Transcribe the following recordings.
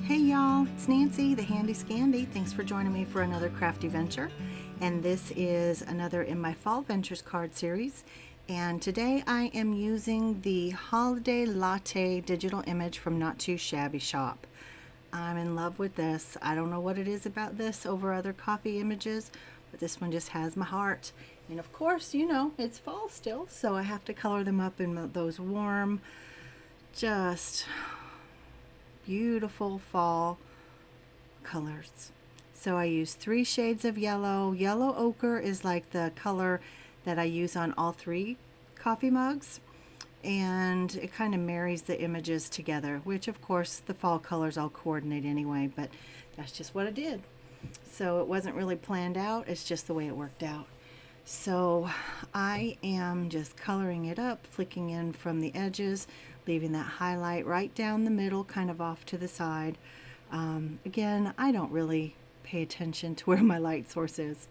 Hey y'all, it's Nancy, the Handy Scandy. Thanks for joining me for another crafty venture. And this is another in my Fall Ventures card series. And today I am using the Holiday Latte digital image from Not Too Shabby Shop. I'm in love with this. I don't know what it is about this over other coffee images, but this one just has my heart. And of course, you know, it's fall still, so I have to color them up in those warm, just beautiful fall colors. So I use 3 shades of yellow. Yellow ochre is like the color that I use on all 3 coffee mugs, and it kind of marries the images together, which of course the fall colors I'll coordinate anyway, but that's just what I did. So it wasn't really planned out, it's just the way it worked out. So I am just coloring it up, flicking in from the edges, leaving that highlight right down the middle, kind of off to the side. Again, I don't really pay attention to where my light source is.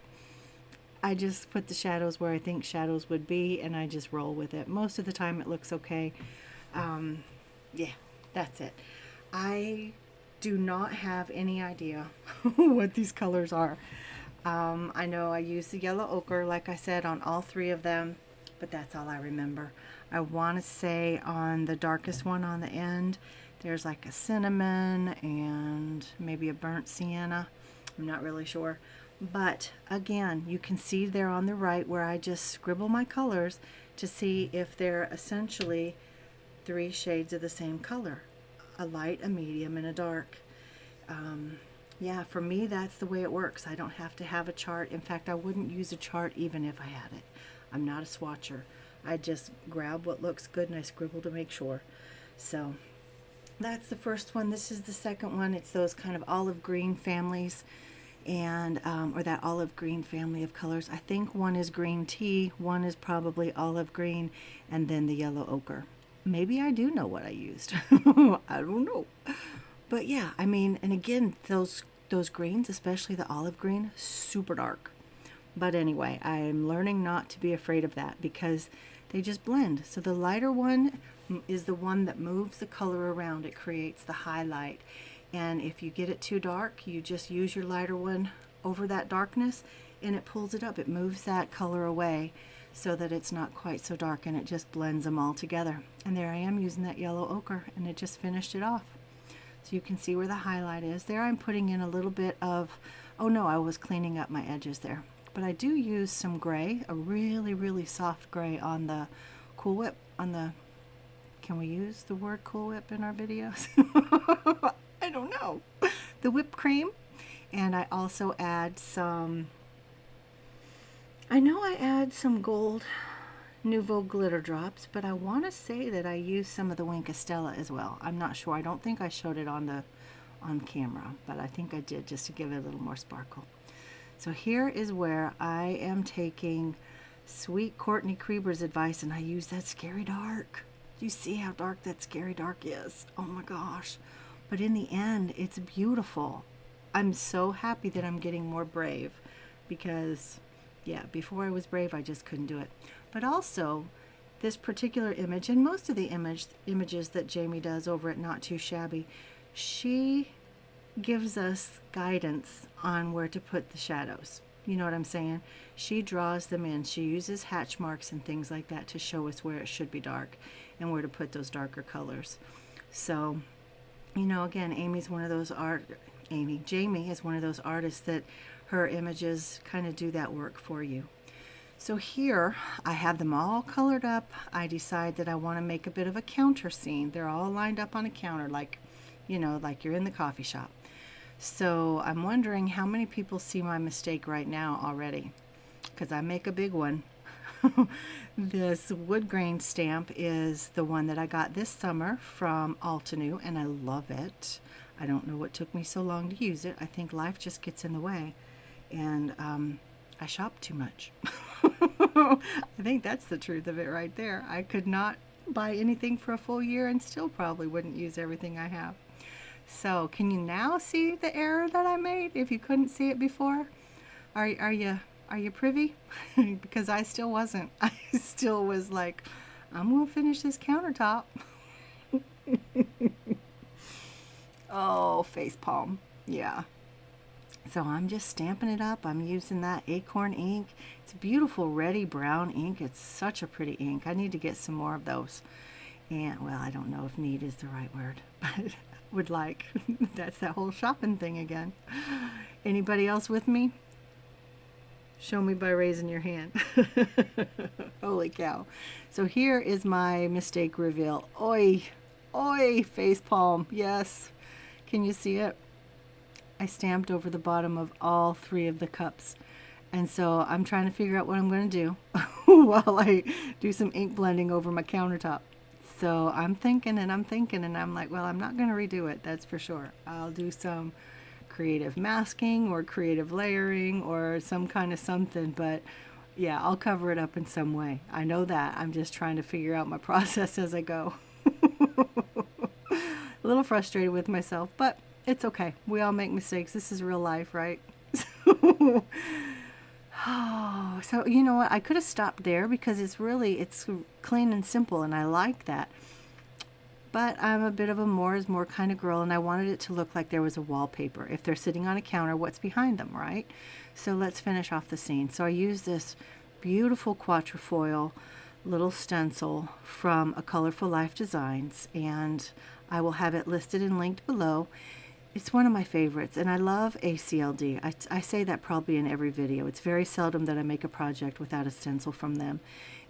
I just put the shadows where I think shadows would be, and I just roll with it. Most of the time it looks okay. Yeah, that's it. I do not have any idea what these colors are. I know I used the yellow ochre, like I said, on all 3 of them, but that's all I remember. I want to say on the darkest one on the end, there's like a cinnamon and maybe a burnt sienna. I'm not really sure. But again, you can see there on the right where I just scribble my colors to see if they're essentially 3 shades of the same color. A light, a medium, and a dark. Yeah, for me, that's the way it works. I don't have to have a chart. In fact, I wouldn't use a chart even if I had it. I'm not a swatcher. I just grab what looks good and I scribble to make sure. So that's the first one. This is the second one. It's those kind of olive green families, and or that olive green family of colors. I think one is green tea, one is probably olive green, and then the yellow ochre. Maybe I do know what I used. I don't know. But yeah, I mean, and again, those greens, especially the olive green, super dark. But anyway, I'm learning not to be afraid of that because they just blend. So the lighter one is the one that moves the color around. It creates the highlight. And if you get it too dark, you just use your lighter one over that darkness and it pulls it up. It moves that color away so that it's not quite so dark, and it just blends them all together. And there I am using that yellow ochre, and it just finished it off. So you can see where the highlight is. There I'm putting in a little bit of, oh no, I was cleaning up my edges there. But I do use some gray, a really, really soft gray on the Cool Whip, on the, can we use the word Cool Whip in our videos? I don't know. The whipped cream. And I also add some, I know I add some gold Nouveau glitter drops, but I want to say that I use some of the Wink Estella as well. I'm not sure. I don't think I showed it on camera, but I think I did, just to give it a little more sparkle. So here is where I am taking sweet Courtney Krieber's advice, and I use that scary dark. Do you see how dark that scary dark is? Oh my gosh. But in the end, it's beautiful. I'm so happy that I'm getting more brave because, yeah, before I was brave, I just couldn't do it. But also, this particular image, and most of the images that Jamie does over at Not Too Shabby, she gives us guidance on where to put the shadows. You know what I'm saying? She draws them in. She uses hatch marks and things like that to show us where it should be dark and where to put those darker colors. So, you know, again, Jamie is one of those artists that her images kind of do that work for you. So here I have them all colored up. I decide that I want to make a bit of a counter scene. They're all lined up on a counter, like, you know, like you're in the coffee shop. So I'm wondering how many people see my mistake right now already, because I make a big one. This wood grain stamp is the one that I got this summer from Altenew, and I love it. I don't know what took me so long to use it. I think life just gets in the way, and I shop too much. I think that's the truth of it right there. I could not buy anything for a full year and still probably wouldn't use everything I have. So can you now see the error that I made if you couldn't see it before? Are you privy? Because I still wasn't. I still was like, I'm gonna finish this countertop. Oh, face palm. Yeah. So I'm just stamping it up. I'm using that acorn ink. It's beautiful reddy brown ink. It's such a pretty ink. I need to get some more of those. And well, I don't know if need is the right word, but would like. That's that whole shopping thing again. Anybody else with me? Show me by raising your hand. Holy cow. So here is my mistake reveal. Oi, oi, face palm. Yes. Can you see it? I stamped over the bottom of all 3 of the cups. And so I'm trying to figure out what I'm going to do while I do some ink blending over my countertop. So I'm thinking and I'm like, well, I'm not going to redo it. That's for sure. I'll do some creative masking or creative layering or some kind of something. But yeah, I'll cover it up in some way. I know that. I'm just trying to figure out my process as I go. A little frustrated with myself, but it's okay. We all make mistakes. This is real life, right? So you know what? I could have stopped there because it's clean and simple, and I like that. But I'm a bit of a more is more kind of girl, and I wanted it to look like there was a wallpaper. If they're sitting on a counter, what's behind them, right? So let's finish off the scene. So I use this beautiful quatrefoil little stencil from A Colorful Life Designs, and I will have it listed and linked below. It's one of my favorites, and I love ACLD. I say that probably in every video. It's very seldom that I make a project without a stencil from them.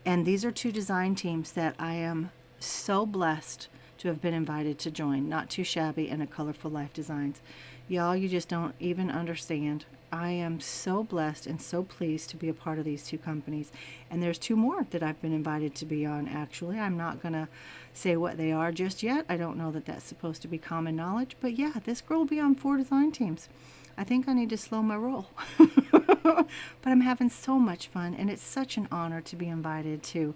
And these are 2 design teams that I am so blessed to have been invited to join. Not Too Shabby and A Colorful Life Designs. Y'all, you just don't even understand. I am so blessed and so pleased to be a part of these 2 companies. And there's 2 more that I've been invited to be on, actually. I'm not going to say what they are just yet. I don't know that that's supposed to be common knowledge. But yeah, this girl will be on 4 design teams. I think I need to slow my roll. But I'm having so much fun, and it's such an honor to be invited to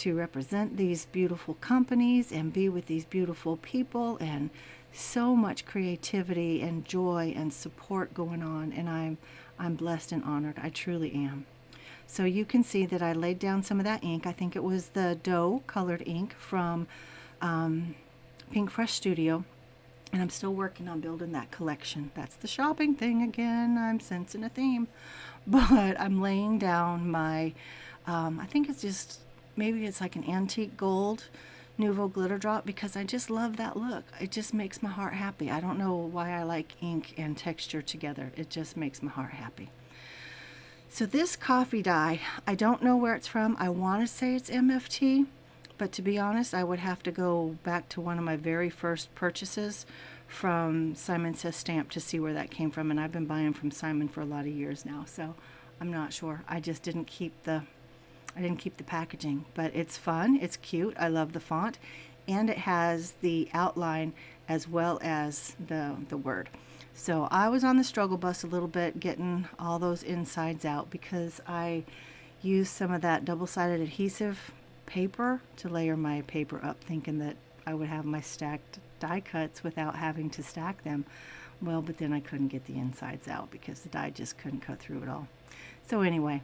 represent these beautiful companies and be with these beautiful people, and so much creativity and joy and support going on, and I'm blessed and honored. I truly am. So you can see that I laid down some of that ink. I think it was the dough colored ink from Pink Fresh Studio, and I'm still working on building that collection. That's the shopping thing again. I'm sensing a theme. But I'm laying down my I think it's just, maybe it's like an antique gold Nouveau glitter drop, because I just love that look. It just makes my heart happy. I don't know why I like ink and texture together. It just makes my heart happy. So this coffee dye, I don't know where it's from. I want to say it's MFT, but to be honest, I would have to go back to one of my very first purchases from Simon Says Stamp to see where that came from, and I've been buying from Simon for a lot of years now, so I'm not sure. I just didn't keep the packaging, but it's fun, it's cute, I love the font, and it has the outline as well as the word. So I was on the struggle bus a little bit getting all those insides out, because I used some of that double-sided adhesive paper to layer my paper up, thinking that I would have my stacked die cuts without having to stack them. Well, but then I couldn't get the insides out because the die just couldn't cut through it all. So anyway,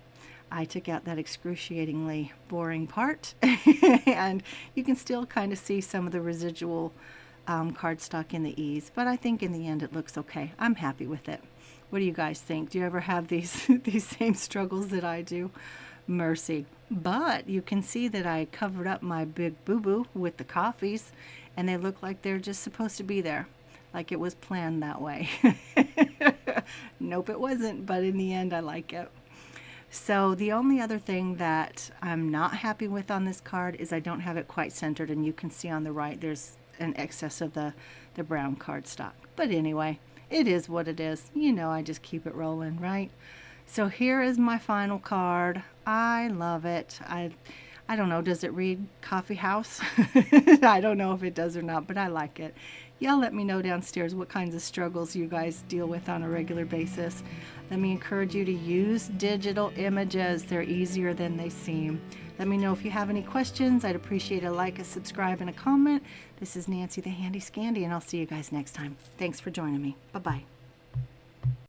I took out that excruciatingly boring part, and you can still kind of see some of the residual cardstock in the ease, but I think in the end it looks okay. I'm happy with it. What do you guys think? Do you ever have these these same struggles that I do? Mercy. But you can see that I covered up my big boo-boo with the coffees, and they look like they're just supposed to be there, like it was planned that way. Nope, it wasn't, but in the end I like it. So the only other thing that I'm not happy with on this card is I don't have it quite centered, and you can see on the right there's an excess of the brown cardstock. But anyway, it is what it is. You know, I just keep it rolling, right? So here is my final card. I love it. I don't know, does it read coffee house? I don't know if it does or not, but I like it. Y'all let me know downstairs what kinds of struggles you guys deal with on a regular basis. Let me encourage you to use digital images. They're easier than they seem. Let me know if you have any questions. I'd appreciate a like, a subscribe, and a comment. This is Nancy the Handy Scandy, and I'll see you guys next time. Thanks for joining me. Bye-bye.